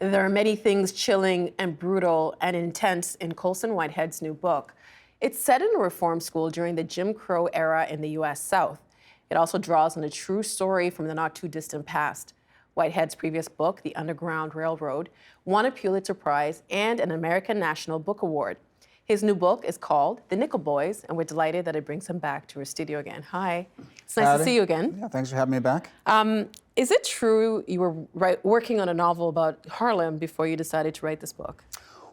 There are many things chilling and brutal and intense in Colson Whitehead's new book. It's set in a reform school during the Jim Crow era in the U.S. South. It also draws on a true story from the not-too-distant past. Whitehead's previous book, The Underground Railroad, won a Pulitzer Prize and an American National Book Award. His new book is called The Nickel Boys, and we're delighted that it brings him back to our studio again. Hi. It's nice to see you again. Yeah, thanks for having me back. Is it true you were working on a novel about Harlem before you decided to write this book?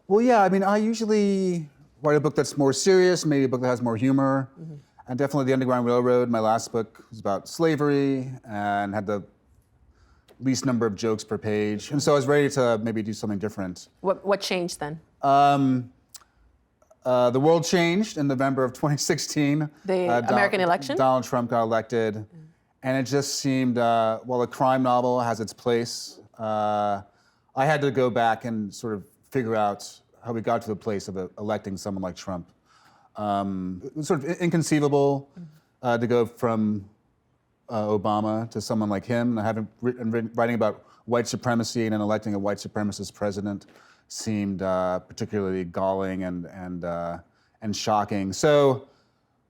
Well, yeah, I mean, I usually write a book that's more serious, maybe a book that has more humor. And definitely The Underground Railroad, my last book, was about slavery and had the least number of jokes per page. And so I was ready to maybe do something different. What changed then? The world changed in November of 2016. The American election? Donald Trump got elected. And it just seemed, while a crime novel has its place, I had to go back and sort of figure out how we got to the place of electing someone like Trump. It was sort of inconceivable to go from Obama to someone like him. I haven't writing about white supremacy and then electing a white supremacist president seemed particularly galling and shocking. So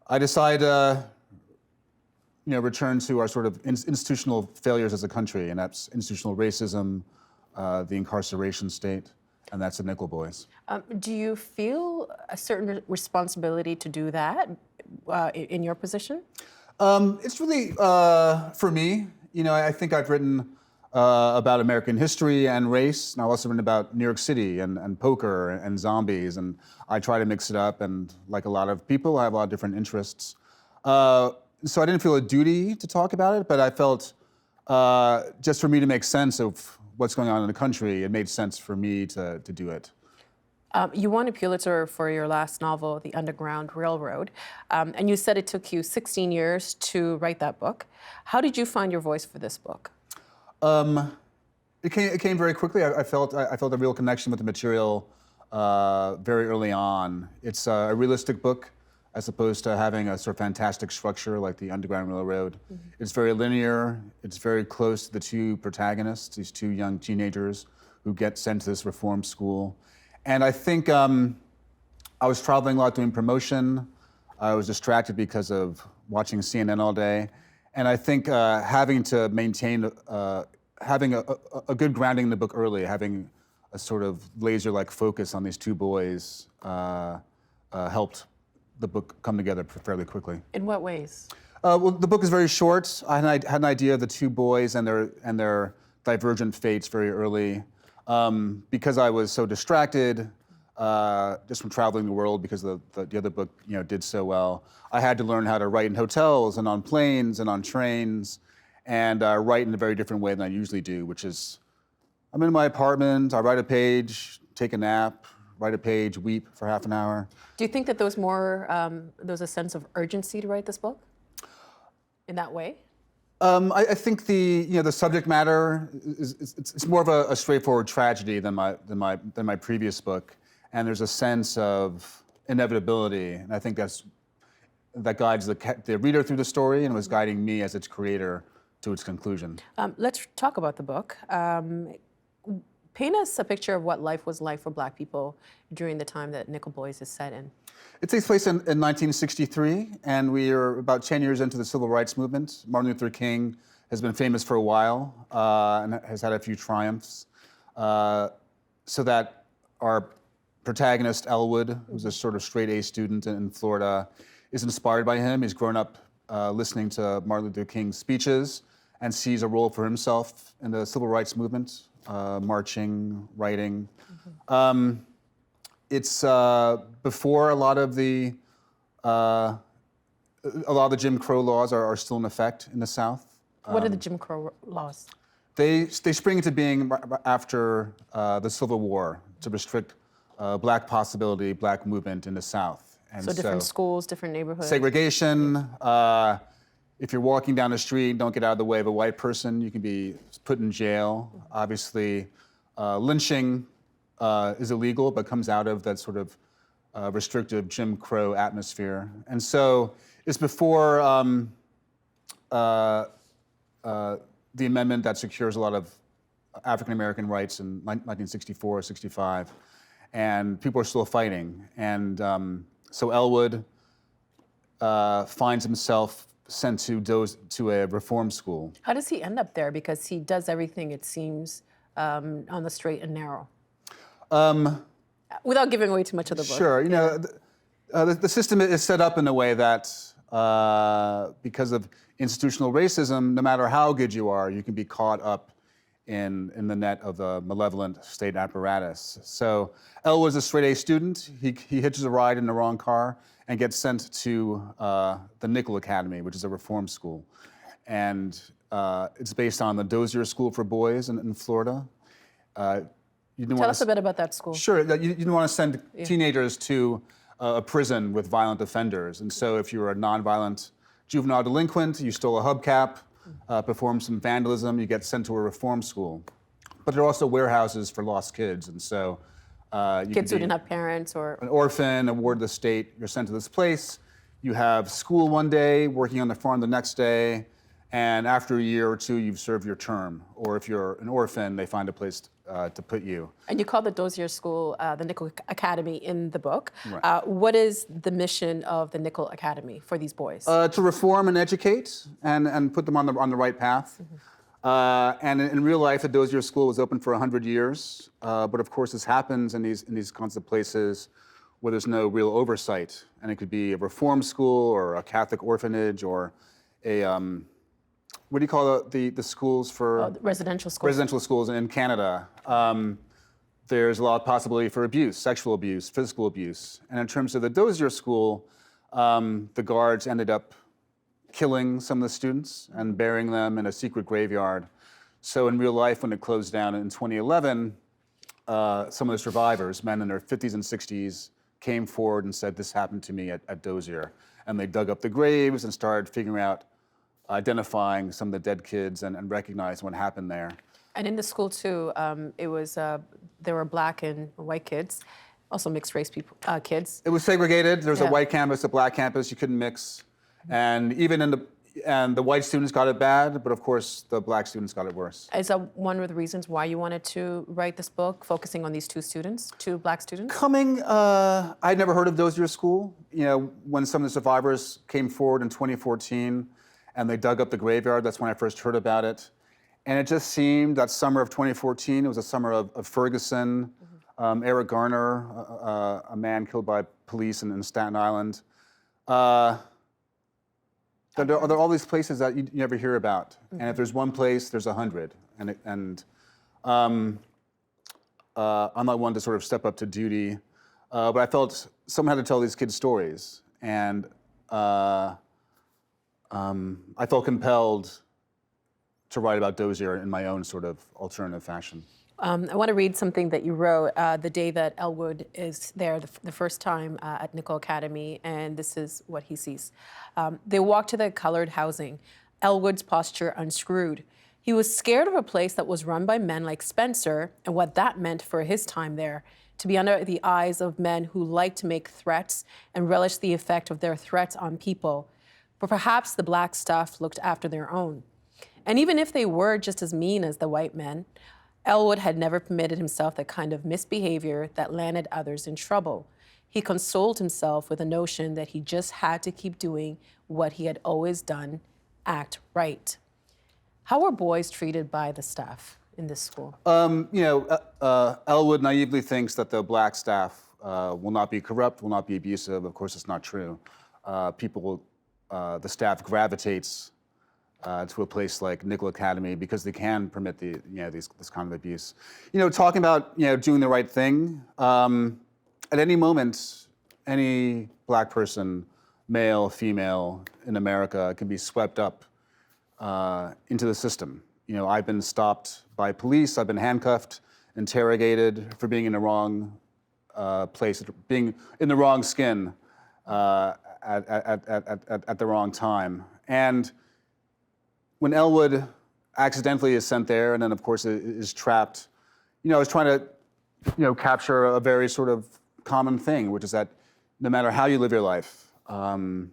I decided to return to our sort of institutional failures as a country, and that's institutional racism, the incarceration state, and that's the Nickel Boys. Do you feel a certain responsibility to do that in your position? It's really, for me, I think I've written about American history and race, and I've also written about New York City and poker and zombies, and I try to mix it up, and like a lot of people, I have a lot of different interests. So I didn't feel a duty to talk about it, but I felt just for me to make sense of what's going on in the country, it made sense for me to do it. You won a Pulitzer for your last novel, The Underground Railroad, and you said it took you 16 years to write that book. How did you find your voice for this book? It came very quickly. I felt a real connection with the material very early on. It's a realistic book as opposed to having a sort of fantastic structure like The Underground Railroad. It's very linear. It's very close to the two protagonists, these two young teenagers who get sent to this reform school. And I think I was traveling a lot doing promotion. I was distracted because of watching CNN all day. And I think having to maintain, having a good grounding in the book early, having a sort of laser-like focus on these two boys helped the book come together fairly quickly. In what ways? Well, the book is very short. I had an idea of the two boys and their divergent fates very early. Because I was so distracted just from traveling the world because the other book did so well, I had to learn how to write in hotels and on planes and on trains and write in a very different way than I usually do, which is I'm in my apartment, I write a page, take a nap, write a page, weep for half an hour. Do you think that there was a sense of urgency to write this book in that way? I think the subject matter it's more of a straightforward tragedy than my previous book, and there's a sense of inevitability, and I think that guides the reader through the story and was guiding me as its creator to its conclusion. Let's talk about the book. Paint us a picture of what life was like for Black people during the time that Nickel Boys is set in. It takes place in 1963, and we are about 10 years into the civil rights movement. Martin Luther King has been famous for a while and has had a few triumphs. So that our protagonist, Elwood, who's a sort of straight-A student in Florida, is inspired by him. He's grown up listening to Martin Luther King's speeches and sees a role for himself in the civil rights movement, marching, writing. It's before a lot of the Jim Crow laws are still in effect in the South. What are the Jim Crow laws? They spring into being after the Civil War to restrict Black possibility, Black movement in the South. And so different schools, different neighborhoods. Segregation. If you're walking down the street, don't get out of the way of a white person, you can be put in jail. Obviously, lynching is illegal, but comes out of that sort of restrictive Jim Crow atmosphere. And so it's before the amendment that secures a lot of African American rights in 1964, 65, and people are still fighting. And so Elwood finds himself sent to a reform school. How does he end up there? Because he does everything, it seems, on the straight and narrow. Without giving away too much of the book. Sure. You know, the system is set up in a way that because of institutional racism, no matter how good you are, you can be caught up in the net of the malevolent state apparatus. So Elwood's a straight A student. He hitches a ride in the wrong car and gets sent to the Nickel Academy, which is a reform school. And it's based on the Dozier School for Boys in Florida. Tell us a bit about that school. Sure. You didn't want to send teenagers to a prison with violent offenders. And so if you were a nonviolent juvenile delinquent, you stole a hubcap, performed some vandalism, you get sent to a reform school. But there are also warehouses for lost kids. And so kids who didn't have parents or an orphan, a ward of the state, you're sent to this place. You have school one day, working on the farm the next day, and after a year or two, you've served your term. Or if you're an orphan, they find a place to put you. And you call the Dozier School the Nickel Academy in the book. Right. What is the mission of the Nickel Academy for these boys? To reform and educate and put them on the right path. And in real life, the Dozier School was open for 100 years. But of course, this happens in these kinds of places where there's no real oversight. And it could be a reform school or a Catholic orphanage or a, what do you call the schools for? Residential schools. Residential schools in Canada. There's a lot of possibility for abuse, sexual abuse, physical abuse. And in terms of the Dozier School, the guards ended up killing some of the students and burying them in a secret graveyard. So in real life, when it closed down in 2011, some of the survivors, men in their 50s and 60s, came forward and said, this happened to me at Dozier. And they dug up the graves and started figuring out, identifying some of the dead kids and recognizing what happened there. And in the school too, it was there were black and white kids, also mixed race people, kids. It was segregated. There was a white campus, a black campus. You couldn't mix. And even the white students got it bad, but of course the black students got it worse. Is that one of the reasons why you wanted to write this book, focusing on these two black students? I'd never heard of Dozier School. You know, when some of the survivors came forward in 2014 and they dug up the graveyard, that's when I first heard about it. And it just seemed that summer of 2014, it was a summer of Ferguson, Eric Garner, a man killed by police in Staten Island. There are all these places that you never hear about. And if there's one place, there's 100. And I'm not one to sort of step up to duty, but I felt someone had to tell these kids stories. And I felt compelled to write about Dozier in my own sort of alternative fashion. I want to read something that you wrote the day that Elwood is there the first time at Nickel Academy, and this is what he sees. They walk to the colored housing. Elwood's posture unscrewed. He was scared of a place that was run by men like Spencer and what that meant for his time there, to be under the eyes of men who liked to make threats and relish the effect of their threats on people. But perhaps the black stuff looked after their own. And even if they were just as mean as the white men, Elwood had never permitted himself the kind of misbehavior that landed others in trouble. He consoled himself with the notion that he just had to keep doing what he had always done, act right. How were boys treated by the staff in this school? Elwood naively thinks that the black staff will not be corrupt, will not be abusive. Of course, it's not true. The staff gravitates to a place like Nickel Academy because they can permit this kind of abuse. Talking about doing the right thing. At any moment, any black person, male, female, in America can be swept up into the system. I've been stopped by police. I've been handcuffed, interrogated for being in the wrong place, being in the wrong skin at the wrong time. And when Elwood accidentally is sent there and then, of course, is trapped, I was trying to, capture a very sort of common thing, which is that no matter how you live your life, the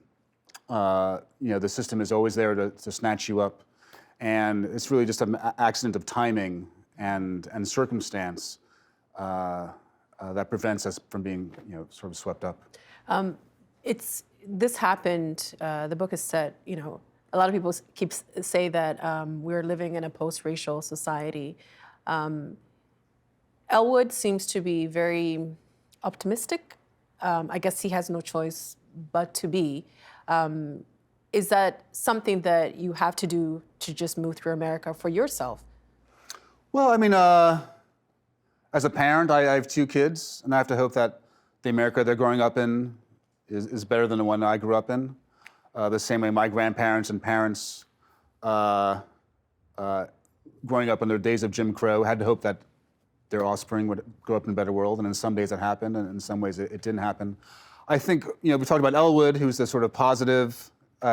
system is always there to snatch you up. And it's really just an accident of timing. and circumstance that prevents us from being, sort of swept up. This happened. The book is set. A lot of people say that we're living in a post-racial society. Elwood seems to be very optimistic. I guess he has no choice but to be. Is that something that you have to do to just move through America for yourself? Well, I mean, as a parent, I have 2 kids, and I have to hope that the America they're growing up in is better than the one I grew up in. The same way my grandparents and parents growing up in their days of Jim Crow had to hope that their offspring would grow up in a better world, and in some days it happened, and in some ways it didn't happen. I think, we talked about Elwood, who's the sort of positive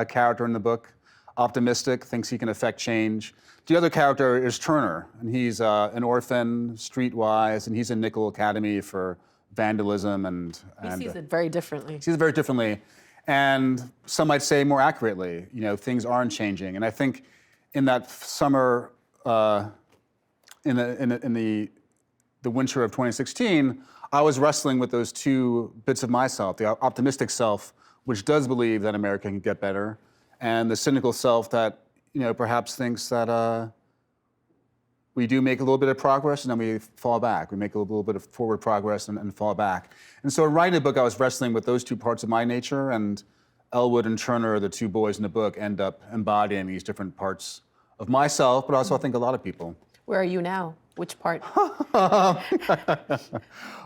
character in the book, optimistic, thinks he can affect change. The other character is Turner, and he's an orphan, streetwise, and he's in Nickel Academy for vandalism and He sees it very differently. Sees it very differently, and some might say more accurately, things aren't changing. And I think in that summer, in the winter of 2016, I was wrestling with those 2 bits of myself, the optimistic self, which does believe that America can get better, and the cynical self that, perhaps thinks that we do make a little bit of progress and then we fall back. We make a little bit of forward progress and fall back. And so in writing the book, I was wrestling with those 2 parts of my nature, and Elwood and Turner, the 2 boys in the book, end up embodying these different parts of myself, but also I think a lot of people. Where are you now? Which part?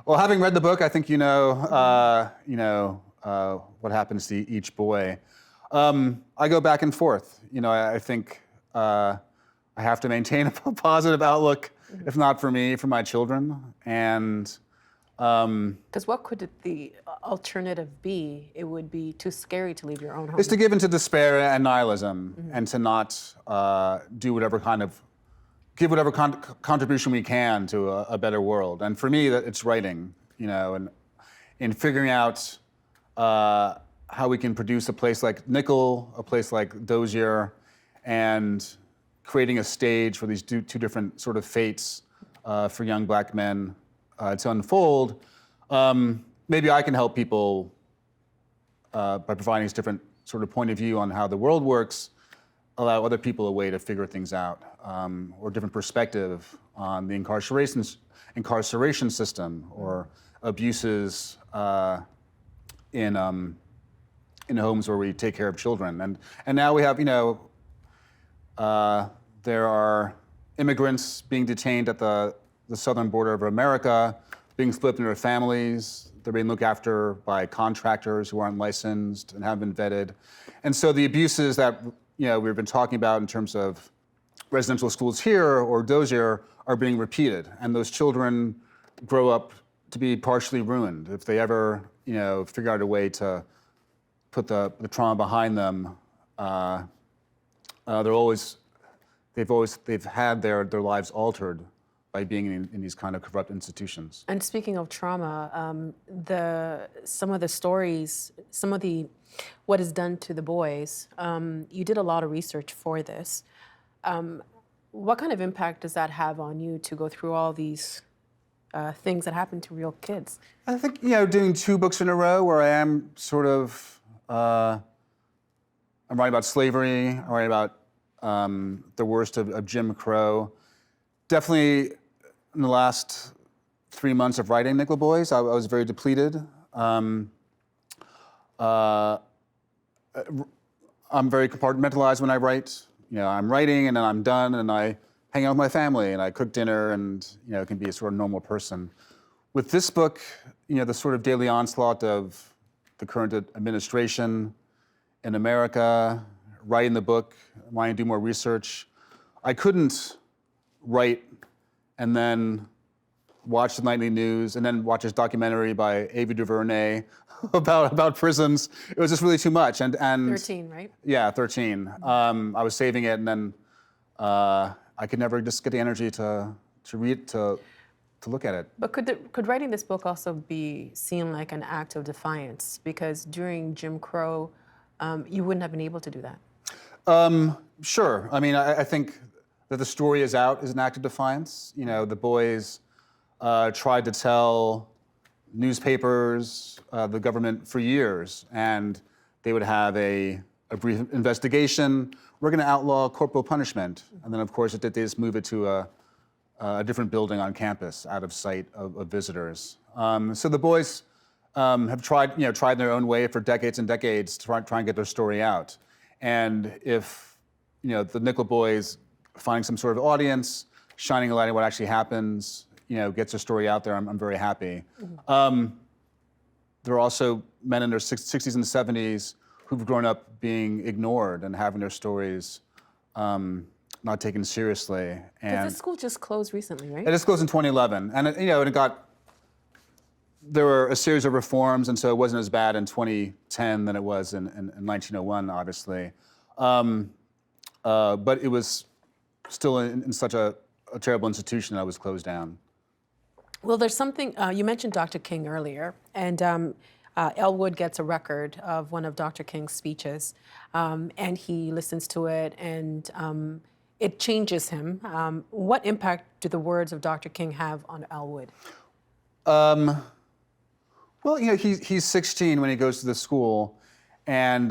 Well, having read the book, I think what happens to each boy. I go back and forth. I think I have to maintain a positive outlook, if not for me, for my children. And because what could the alternative be? It would be too scary to leave your own home. It's to give into despair and nihilism, and to not do whatever give whatever contribution we can to a better world. And for me, it's writing, and in figuring out how we can produce a place like Nickel, a place like Dozier, and creating a stage for these two different sort of fates for young Black men to unfold. Maybe I can help people by providing this different sort of point of view on how the world works, allow other people a way to figure things out, or different perspective on the incarceration system, or abuses in homes where we take care of children. And now we have, there are immigrants being detained at the southern border of America, being split into their families. They're being looked after by contractors who aren't licensed and haven't been vetted. And so the abuses that we've been talking about in terms of residential schools here or Dozier are being repeated. And those children grow up to be partially ruined. If they ever, figure out a way to put the trauma behind them, they've had their lives altered by being in these kind of corrupt institutions. And speaking of trauma, some of the stories, what is done to the boys, you did a lot of research for this. What kind of impact does that have on you to go through all these things that happen to real kids? I think, doing 2 books in a row where I am sort of, I'm writing about slavery, I'm writing about the worst of Jim Crow. Definitely in the last 3 months of writing Nickel Boys, I was very depleted. I'm very compartmentalized when I write. I'm writing and then I'm done and I hang out with my family and I cook dinner and can be a sort of normal person. With this book, the sort of daily onslaught of the current administration in America, writing the book, wanting to do more research, I couldn't write and then watch the nightly news and then watch this documentary by Ava DuVernay about prisons. It was just really too much. And 13, right? Yeah, 13. I was saving it, and then I could never just get the energy to read, to look at it. But could writing this book also be seen like an act of defiance? Because during Jim Crow, you wouldn't have been able to do that. Sure. I mean, I think that the story is out is an act of defiance. You know, the boys tried to tell newspapers, the government for years, and they would have a brief investigation. We're going to outlaw corporal punishment, and then of course they just move it to a different building on campus, out of sight of visitors. So the boys have tried in their own way for decades and decades to try and get their story out. And if the Nickel boys finding some sort of audience, shining a light on what actually happens, gets their story out there, I'm very happy. There are also men in their 60s and 70s who've grown up being ignored and having their stories not taken seriously. Because this school just closed recently, right? It just closed in 2011, and there were a series of reforms, and so it wasn't as bad in 2010 than it was in 1901, obviously. But it was still in such a terrible institution that it was closed down. Well, there's something, you mentioned Dr. King earlier, and Elwood gets a record of one of Dr. King's speeches, and he listens to it, and it changes him. What impact do the words of Dr. King have on Elwood? Well, he's 16 when he goes to the school, and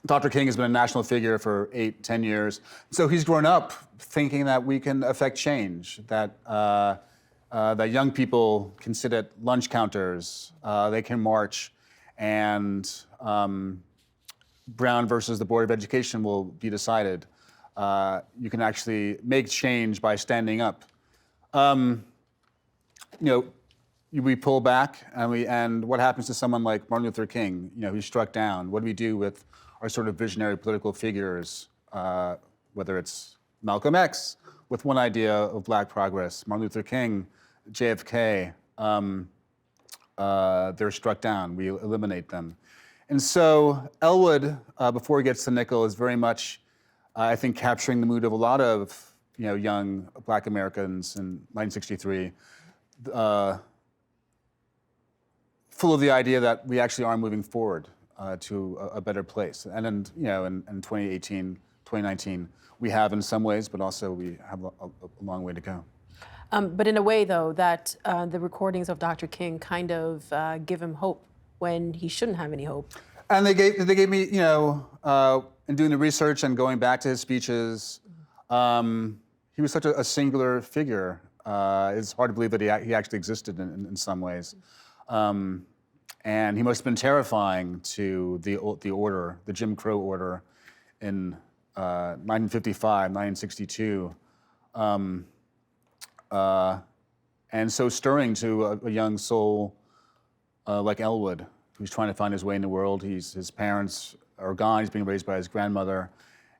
Dr. King has been a national figure for 8-10 years. So he's grown up thinking that we can affect change, that young people can sit at lunch counters, they can march, and Brown versus the Board of Education will be decided. You can actually make change by standing up. We pull back, and what happens to someone like Martin Luther King, who's struck down? What do we do with our sort of visionary political figures, whether it's Malcolm X with one idea of Black progress, Martin Luther King, JFK, they're struck down. We eliminate them. And so Elwood, before he gets to Nickel, is very much, I think, capturing the mood of a lot of young Black Americans in 1963, full of the idea that we actually are moving forward to a better place. And in 2018, 2019, we have in some ways, but also we have a long way to go. But in a way, though, that the recordings of Dr. King kind of give him hope when he shouldn't have any hope. And they gave me, in doing the research and going back to his speeches, he was such a singular figure. It's hard to believe that he actually existed in some ways. And he must have been terrifying to the order, the Jim Crow order, in 1955, 1962. And so stirring to a young soul like Elwood, who's trying to find his way in the world. His parents are gone, he's being raised by his grandmother,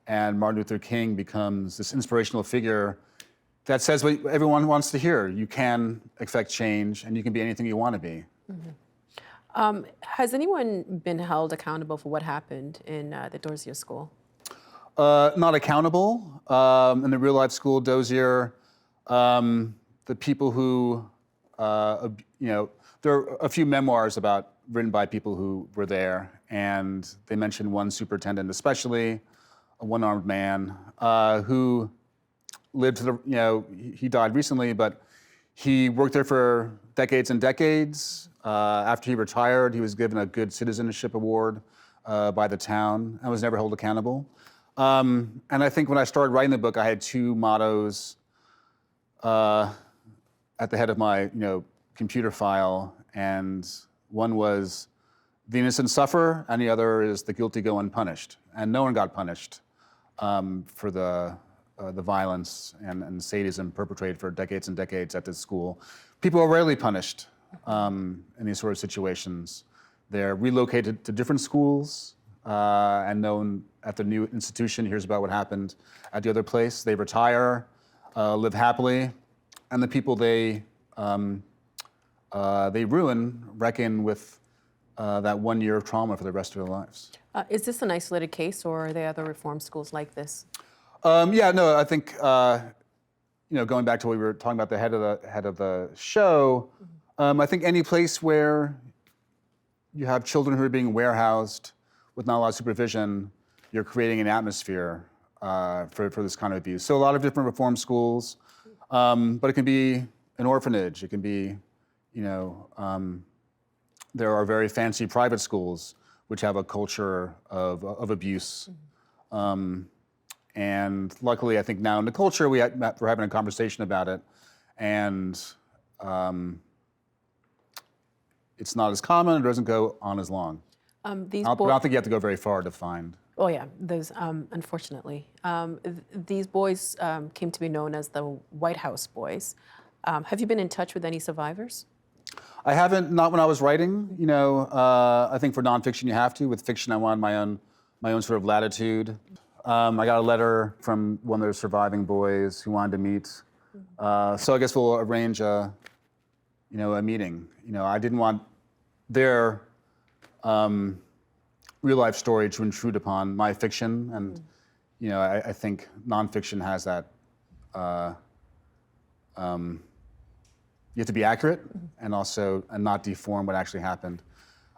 and Martin Luther King becomes this inspirational figure that says what everyone wants to hear. You can affect change, and you can be anything you want to be. Mm-hmm. Has anyone been held accountable for what happened in the Dozier school? Not accountable. In the real life school, Dozier, the people who, there are a few memoirs written by people who were there, and they mentioned one superintendent, especially a one-armed man who lived to the, he died recently, but he worked there for decades and decades. After he retired, he was given a Good Citizenship Award by the town and was never held accountable. And I think when I started writing the book, I had two mottos at the head of my computer file, and one was the innocent suffer, and the other is the guilty go unpunished. And no one got punished for the violence and sadism perpetrated for decades and decades at this school. People are rarely punished in these sort of situations. They're relocated to different schools, and known at the new institution hears about what happened at the other place. They retire, live happily, and the people they ruin reckon with that 1 year of trauma for the rest of their lives. Is this an isolated case, or are there other reform schools like this? Yeah, no, I think going back to what we were talking about, the head of the show. I think any place where you have children who are being warehoused with not a lot of supervision, you're creating an atmosphere for this kind of abuse. So a lot of different reform schools, but it can be an orphanage. It can be, there are very fancy private schools which have a culture of abuse. And luckily, I think now in the culture, we're having a conversation about it, and it's not as common. It doesn't go on as long. I don't think you have to go very far to find. Oh yeah, there's unfortunately these boys came to be known as the White House Boys. Have you been in touch with any survivors? I haven't. Not when I was writing. I think for nonfiction you have to. With fiction, I wanted my own sort of latitude. I got a letter from one of their surviving boys who wanted to meet. So I guess we'll arrange a meeting. I didn't want their real life story to intrude upon my fiction, and I think nonfiction has that. You have to be accurate and not deform what actually happened.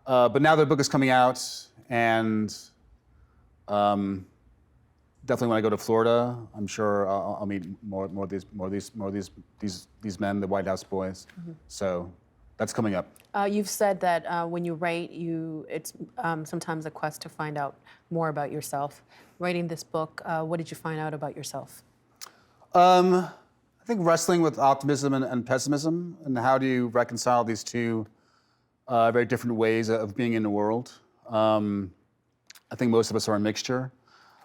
But now the book is coming out, and definitely when I go to Florida, I'm sure I'll meet more of these men, the White House Boys. So that's coming up. You've said that when you write, it's sometimes a quest to find out more about yourself. Writing this book, what did you find out about yourself? I think wrestling with optimism and pessimism, and how do you reconcile these two very different ways of being in the world. I think most of us are a mixture.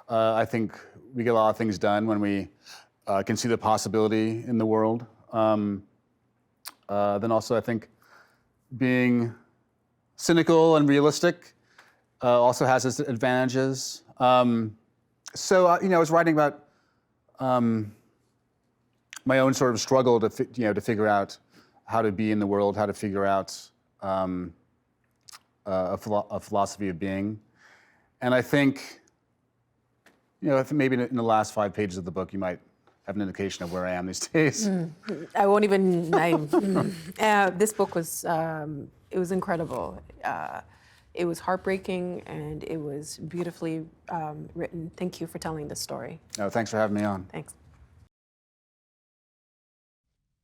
I think we get a lot of things done when we can see the possibility in the world. Then also, I think being cynical and realistic also has its advantages. So I was writing about my own sort of struggle to figure out how to be in the world, how to figure out a philosophy of being, and I think. Maybe in the last 5 pages of the book, you might have an indication of where I am these days. I won't even. This book was. It was incredible. It was heartbreaking, and it was beautifully written. Thank you for telling this story. No, thanks for having me on. Thanks.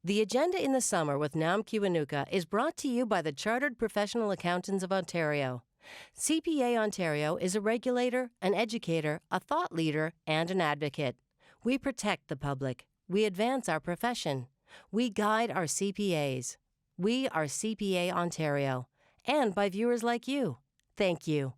The Agenda in the Summer with Nam Kiwanuka is brought to you by the Chartered Professional Accountants of Ontario. CPA Ontario is a regulator, an educator, a thought leader, and an advocate. We protect the public. We advance our profession. We guide our CPAs. We are CPA Ontario. And by viewers like you. Thank you.